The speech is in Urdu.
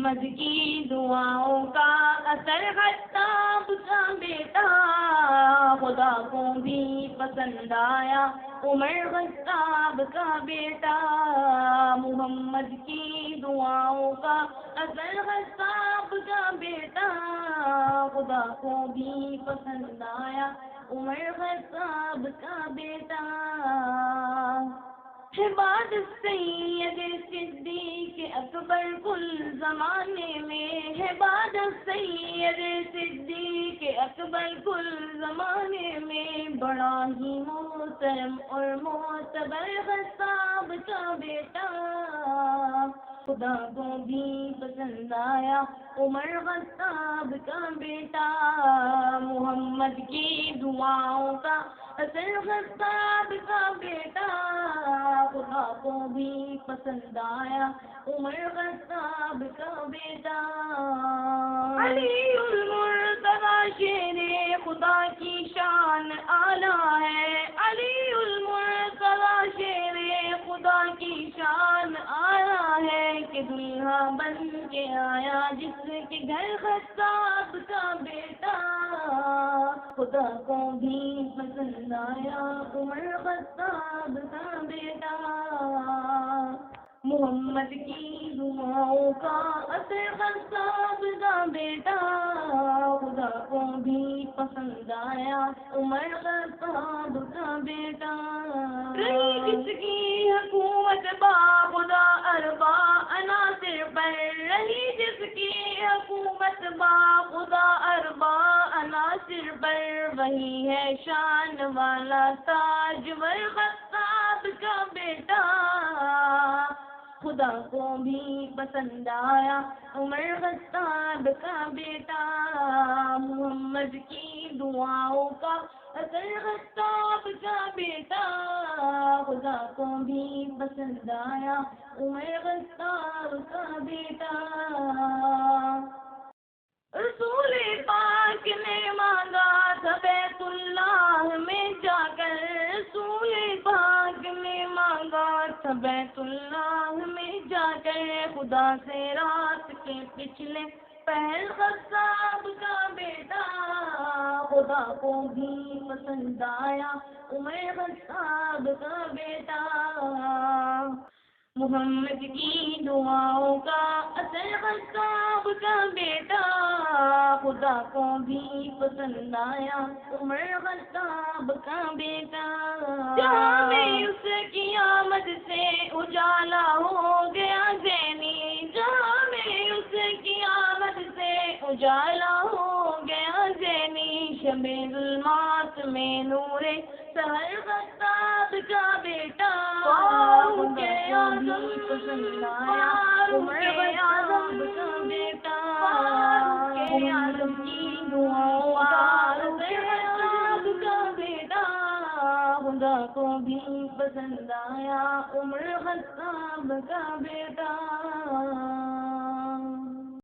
محمد کی دعاؤں کا اثر خطاب کا بیٹا خدا کو بھی پسند آیا عمر خطاب کا بیٹا محمد کی دعاؤں کا اثر خطاب کا بیٹا خدا کو بھی پسند آیا عمر خطاب کا بیٹا ہے بعد سید صدیق اکبر کل زمانے میں ہے بعد سید صدیق اکبر کل زمانے میں بڑا ہی محترم اور معتبر خطاب کا بیٹا خدا کو بھی پسند آیا عمر خطاب کا بیٹا محمد کی دعاؤں کا اثر خطاب کا بیٹا خدا کو بھی پسند آیا عمر خطاب کا بیٹا علی المرتضی شیر خدا کی شان اعلیٰ ہے علی المرتضی شیر خدا کی شان اعلیٰ ہے کہ دلہا بن کے آیا جس کے گھر خطاب کا بیٹا خدا کو بھی پسند آیا عمر خطاب کا بیٹا محمد کی دعاؤں کا اثر خطاب کا بیٹا خدا کو بھی پسند آیا عمر خطاب کا بیٹا رہی جس کی حکومت با خدا اربا عناصر پر رہی جس کی حکومت با خدا اربا عناصر پر وہی ہے شان والا تاجور خطاب کا بیٹا خدا کو بھی پسند آیا عمر خطاب کا بیٹا محمد کی دعاؤں کا اثر خطاب کا بیٹا خدا کو بھی پسند آیا عمر خطاب کا بیٹا رسول پاک نے مانگا تھا بیت اللہ میں جا کر رسول پاک نے مانگا تھا بیت اللہ میں جا کر خدا سے رات کے پچھلے پہر خطاب کا بیٹا خدا کو بھی پسند آیا عمر خطاب کا بیٹا محمد کی دعاؤں کا اثر خطاب کا بیٹا خدا کو بھی پسند آیا عمر خطاب کا بیٹا جہاں میں اس کی آمد سے اجالا ہو گیا زینی جہاں میں اس کی آمد سے اجالا ہو گیا زینی شب ظلمات میں نور سحر خطاب کا بیٹا پسند آیا عمر خطاب کا بیٹا عالم کی دعاؤں خطاب کا بیٹا خدا کو بھی پسند آیا عمر خطاب کا بیٹا